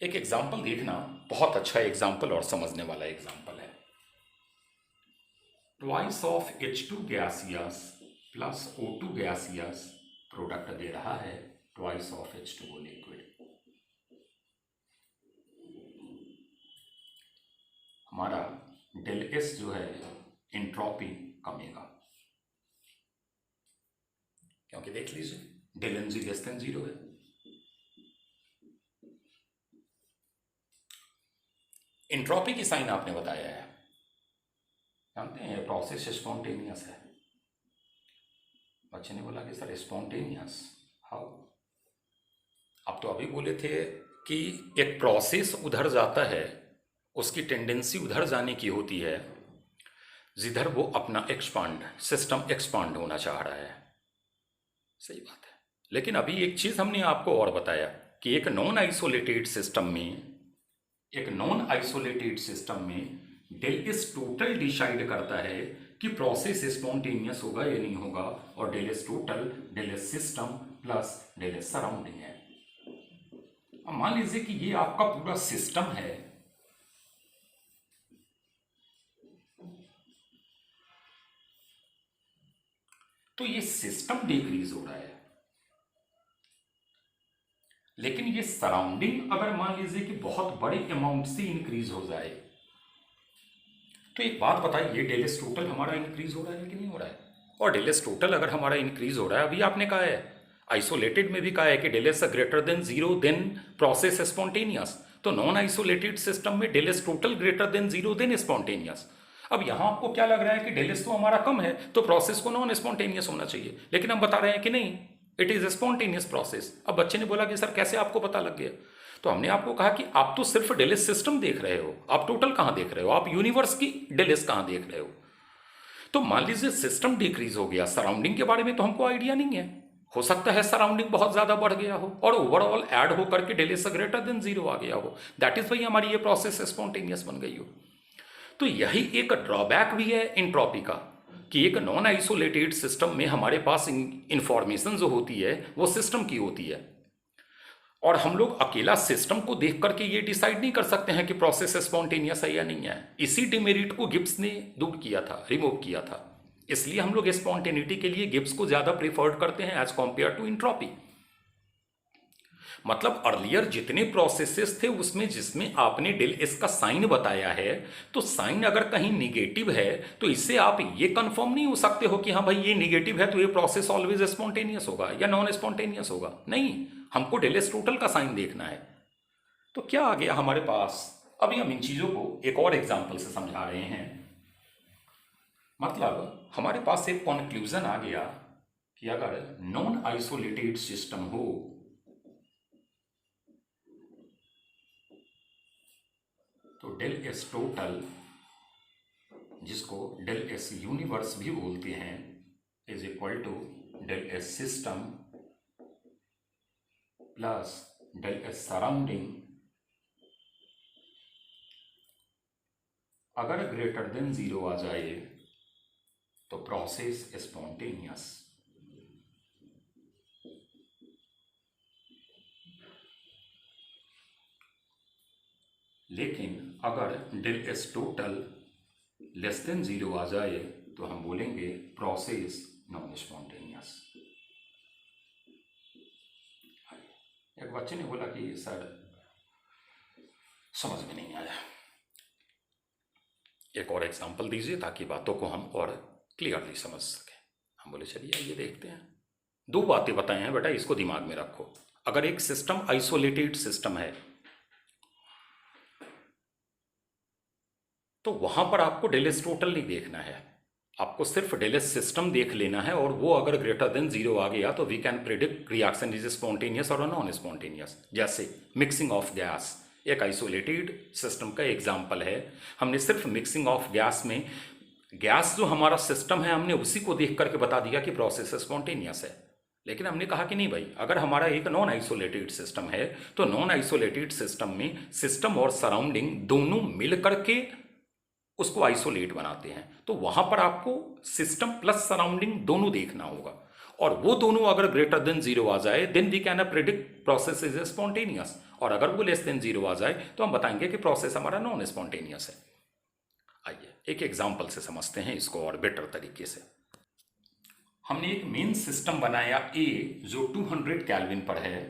एक एग्जाम्पल देखना, बहुत अच्छा एग्जाम्पल और समझने वाला एग्जाम्पल है। Twice of H2 gaseous plus O2 gaseous product दे रहा है ट्वाइस ऑफ H2O लिक्विड। हमारा डेल एस जो है एंट्रोपी कमेगा, क्योंकि देख लीजिए del N G less than 0 है। एंट्रोपी की साइन आपने बताया है, जानते हैं प्रोसेस स्पॉन्टेनियस है। बच्चे ने बोला कि सर स्पॉन्टेनियस हाउ? आप तो अभी बोले थे कि एक प्रोसेस उधर जाता है, उसकी टेंडेंसी उधर जाने की होती है जिधर वो अपना सिस्टम एक्सपांड होना चाह रहा है। सही बात है। लेकिन अभी एक चीज हमने आपको और बताया कि एक नॉन आइसोलेटेड सिस्टम में डेल एस टोटल डिसाइड करता है कि प्रोसेस स्पॉन्टेनियस होगा या नहीं होगा, और del S total del S system plus del S surrounding है। अब मान लीजिए कि ये आपका पूरा सिस्टम है, तो ये सिस्टम डिक्रीज हो रहा है, लेकिन ये सराउंडिंग अगर मान लीजिए कि बहुत बड़े अमाउंट से इंक्रीज हो जाए, तो एक बात बताइए डेल एस टोटल हमारा इंक्रीज हो रहा है कि नहीं हो रहा है? और डेल एस टोटल अगर हमारा इंक्रीज हो रहा है, अभी आपने कहा है आइसोलेटेड में भी कहा है कि del S greater than 0 then process spontaneous, तो नॉन आइसोलेटेड सिस्टम में del S total greater than 0 then spontaneous. अब यहां आपको क्या लग रहा है कि डेल एस तो हमारा कम है तो प्रोसेस को नॉन स्पॉन्टेनियस होना चाहिए, लेकिन हम बता रहे हैं कि नहीं, इट इज स्पॉन्टेनियस प्रोसेस। अब बच्चे ने बोला कि सर कैसे आपको पता लग गया? तो हमने आपको कहा कि आप तो सिर्फ डेल एस सिस्टम देख रहे हो, आप टोटल कहां देख रहे हो, आप यूनिवर्स की डेल एस कहां देख रहे हो? तो मान लीजिए सिस्टम डिक्रीज हो गया, सराउंडिंग के बारे में तो हमको आइडिया नहीं है, हो सकता है सराउंडिंग बहुत ज्यादा बढ़ गया हो और ओवरऑल ऐड होकर के del S greater than zero आ गया हो, दैट इज वाई हमारी ये प्रोसेस स्पॉन्टेनियस बन गई हो। तो यही एक ड्रॉबैक भी है इंट्रॉपी का कि एक नॉन आइसोलेटेड सिस्टम में हमारे पास इंफॉर्मेशन जो होती है वो सिस्टम की होती है, और हम लोग अकेला सिस्टम को देख करके ये डिसाइड नहीं कर सकते हैं कि प्रोसेस स्पॉन्टेनियस है या नहीं है। इसी डिमेरिट को गिब्स ने दूर किया था, रिमूव किया था। इसलिए हम लोग स्पॉन्टेनिटी के लिए गिब्स को ज्यादा प्रेफर्ड करते हैं एज कॉम्पेयर टू इंट्रॉपी। मतलब अर्लियर जितने प्रोसेसेस थे उसमें जिसमें आपने डेल एस का साइन बताया है, तो साइन अगर कहीं निगेटिव है तो इससे आप ये कंफर्म नहीं हो सकते हो कि हाँ भाई ये निगेटिव है तो ये प्रोसेस ऑलवेज स्पॉन्टेनियस होगा या नॉन स्पॉन्टेनियस होगा। नहीं, हमको डेल एस टोटल का साइन देखना है। तो क्या आ गया हमारे पास, अभी हम इन चीजों को एक और एग्जाम्पल से समझा रहे हैं। मतलब हमारे पास एक कंक्लूजन आ गया कि अगर नॉन आइसोलेटेड सिस्टम हो तो डेल एस टोटल, जिसको डेल एस यूनिवर्स भी बोलते हैं, is equal to del S system plus del S surrounding अगर ग्रेटर देन जीरो आ जाए तो प्रोसेस स्पॉन्टेनियस। लेकिन अगर del S total less than zero आ जाए तो हम बोलेंगे प्रोसेस नॉन स्पॉन्टेनियस। एक बच्चे ने बोला कि सर समझ में नहीं आया, एक और एग्जांपल दीजिए ताकि बातों को हम और क्लियरली समझ सकें। हम बोले चलिए आइए देखते हैं। दो बातें बताए हैं बेटा, इसको दिमाग में रखो। अगर एक सिस्टम आइसोलेटेड सिस्टम है तो वहां पर आपको डेल एस टोटल नहीं देखना है, आपको सिर्फ डेल एस सिस्टम देख लेना है, और वो अगर ग्रेटर देन जीरो आ गया तो we can predict reaction is spontaneous और नॉन स्पॉन्टेनियस। जैसे मिक्सिंग ऑफ गैस एक आइसोलेटेड सिस्टम का एग्जाम्पल है। हमने सिर्फ मिक्सिंग ऑफ गैस में गैस जो हमारा सिस्टम है हमने उसी को देख करके बता दिया कि प्रोसेस स्पॉन्टेनियस है। लेकिन हमने कहा कि नहीं भाई, अगर हमारा एक नॉन आइसोलेटेड सिस्टम है तो नॉन आइसोलेटेड सिस्टम में सिस्टम और सराउंडिंग दोनों मिल करके उसको आइसोलेट बनाते हैं, तो वहां पर आपको सिस्टम प्लस सराउंडिंग दोनों देखना होगा, और वो दोनों अगर ग्रेटर देन जीरो आ जाए then we can predict process is spontaneous, और अगर वो लेस देन जीरो आ जाए तो हम बताएंगे कि प्रोसेस हमारा नॉन स्पॉन्टेनियस है। आइए एक एग्जाम्पल से समझते हैं इसको और बेटर तरीके से। हमने एक मेन सिस्टम बनाया ए जो 200 केल्विन पर है,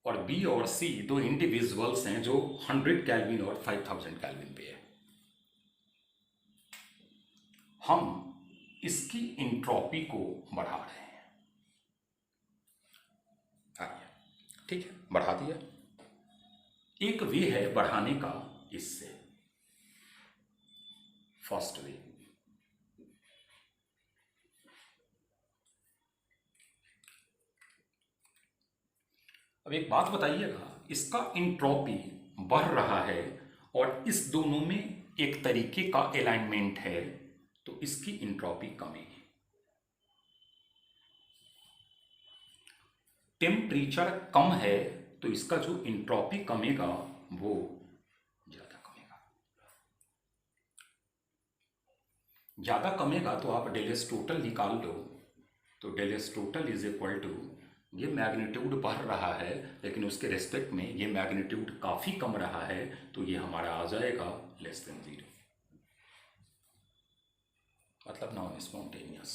और बी और सी दो इंडिविजुअल्स हैं जो 100 केल्विन और 5000 केल्विन पे है। हम इसकी इंट्रोपी को बढ़ा रहे हैं। आइए, ठीक है, बढ़ा दिया। एक वे है बढ़ाने का, इससे फर्स्ट वे। अब एक बात बताइएगा, इसका इंट्रोपी बढ़ रहा है और इस दोनों में एक तरीके का अलाइनमेंट है, तो इसकी इंट्रोपी कमेगी। टेम्परेचर कम है तो इसका जो इंट्रोपी कमेगा वो ज्यादा कमेगा। ज्यादा कमेगा तो आप डेल एस टोटल निकाल लो, तो del S total is equal to, ये मैग्नीट्यूड बढ़ रहा है लेकिन उसके रेस्पेक्ट में ये मैग्नीट्यूड काफी कम रहा है, तो ये हमारा आ जाएगा लेस देन जीरो, मतलब नॉन स्पॉन्टेनियस।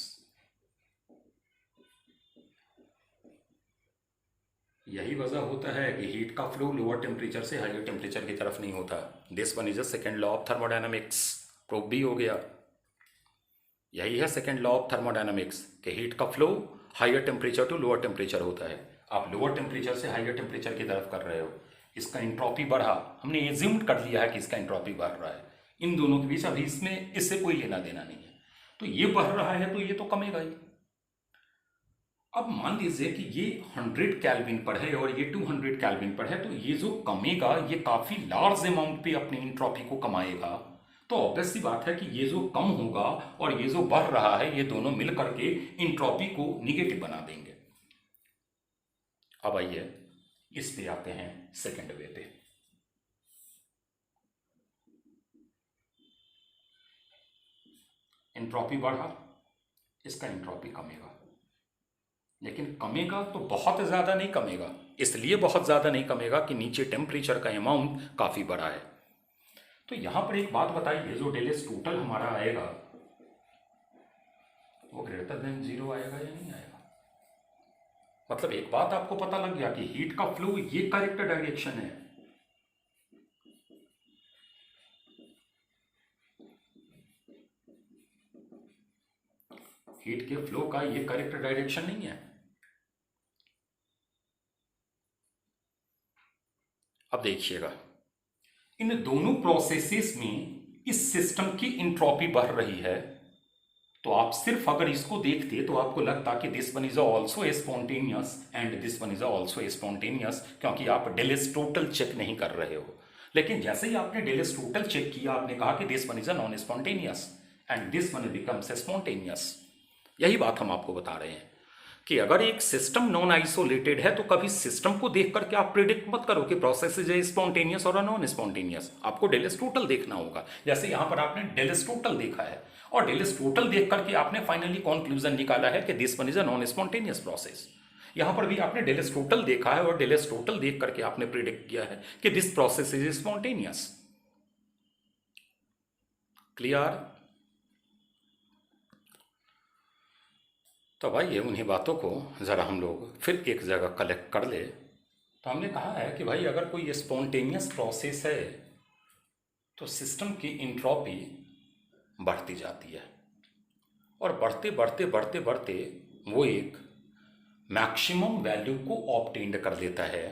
यही वजह होता है कि हीट का फ्लो लोअर टेम्परेचर से हायर टेम्परेचर की तरफ नहीं होता। This one is a second law of thermodynamics, prove भी हो गया। यही है सेकेंड लॉ ऑफ थर्मोडायनामिक्स कि हीट का flow higher temperature to lower temperature होता है। आप लोअर टेम्परेचर से हायर टेम्परेचर की तरफ कर रहे हो, इसका इंट्रोपी बढ़ा, हमने एज्यूम्ड कर लिया है कि इसका इंट्रोपी बढ़ रहा है। इन दोनों के बीच अभी इसमें इससे कोई लेना देना नहीं है, तो ये बढ़ रहा है तो ये तो कमेगा ही। अब मान लीजिए कि ये 100 केल्विन पर है और ये 200 केल्विन पर है, तो ये जो कमेगा ये काफी लार्ज अमाउंट पे अपनी इंट्रोपी को कमाएगा, तो ऑब्वियस सी बात है कि ये जो कम होगा और ये जो बढ़ रहा है, ये दोनों मिल करके इंट्रॉपी को निगेटिव बना देंगे। अब आइए इस पे आते हैं सेकेंड वे पे। इंट्रॉपी बढ़ा, इसका इंट्रॉपी कमेगा, लेकिन कमेगा तो बहुत ज़्यादा नहीं कमेगा। इसलिए बहुत ज़्यादा नहीं कमेगा कि नीचे टेम्परेचर का अमाउंट काफ़ी बड़ा है। तो यहां पर एक बात बताइए, जो डेल एस टोटल हमारा आएगा वो ग्रेटर देन 0 आएगा या नहीं आएगा? मतलब एक बात आपको पता लग गया कि हीट का फ्लो ये करेक्ट डायरेक्शन है। हीट के फ्लो का ये करेक्ट डायरेक्शन नहीं है। अब देखिएगा, इन दोनों प्रोसेसेस में इस सिस्टम की इंट्रॉपी बढ़ रही है, तो आप सिर्फ अगर इसको देखते तो आपको लगता कि this one is also spontaneous and this one is also spontaneous, क्योंकि आप डेल एस टोटल चेक नहीं कर रहे हो। लेकिन जैसे ही आपने डेल एस टोटल चेक किया, आपने कहा कि this one is a non spontaneous and this one becomes spontaneous. यही बात हम आपको बता रहे हैं कि अगर एक सिस्टम नॉन आइसोलेटेड है तो कभी सिस्टम को देख करके आप प्रिडिक्ट मत करो कि प्रोसेस इज स्पॉन्टेनियस और नॉन स्पॉन्टेनियस। आपको डेल एस टोटल देखना होगा। जैसे यहां पर आपने डेल एस टोटल देखा है और डेल एस टोटल देख करके आपने फाइनली कंक्लूजन निकाला है कि this one is a non spontaneous process. यहां पर भी आपने डेल एस टोटल देखा है और डेल एस टोटल देख करके आपने प्रिडिक्ट किया है कि this process is spontaneous. Clear? तो भाई ये उन्हीं बातों को ज़रा हम लोग फिर एक जगह कलेक्ट कर ले। तो हमने कहा है कि भाई अगर कोई स्पॉन्टेनियस प्रोसेस है तो सिस्टम की इंट्रॉपी बढ़ती जाती है और बढ़ते बढ़ते बढ़ते बढ़ते वो एक मैक्सिमम वैल्यू को ऑब्टेन्ड कर लेता है,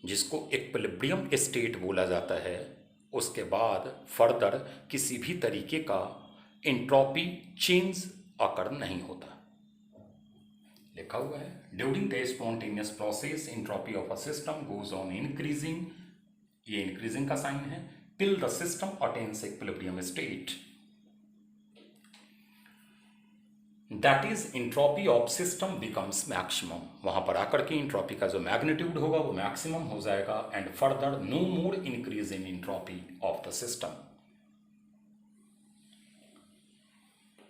जिसको इक्विलिब्रियम स्टेट बोला जाता है। उसके बाद फर्दर किसी भी तरीके का इंट्रॉपी चेंज अकर नहीं होता। लिखा हुआ है, during the spontaneous process entropy of a system goes on increasing, ये इंक्रीजिंग का साइन है, till the system attains equilibrium state, that is entropy of system becomes maximum. वहां पर आकर के इंट्रोपी का जो मैग्नीट्यूड होगा वो मैक्सिमम हो जाएगा and further no more increase in entropy of the system.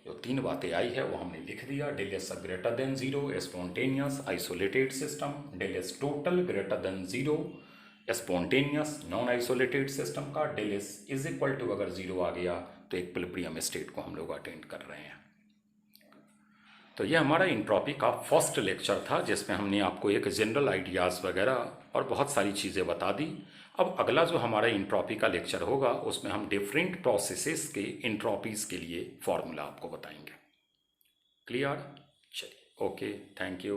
जो तीन बातें आई है वो हमने लिख दिया। Del S greater than 0 spontaneous isolated system, del S total greater than 0 spontaneous non isolated system का, del S is equal to अगर 0 आ गया तो इक्विलिब्रियम स्टेट को हम लोग अटेंड कर रहे हैं। तो ये हमारा इंट्रॉपी का फर्स्ट लेक्चर था, जिसमें हमने आपको एक जनरल आइडियाज़ वगैरह और बहुत सारी चीज़ें बता दी। अब अगला जो हमारा इंट्रॉपी का लेक्चर होगा उसमें हम डिफरेंट प्रोसेसेस के इंट्रॉपीज़ के लिए फॉर्मूला आपको बताएंगे। क्लियर? चलिए, ओके, थैंक यू।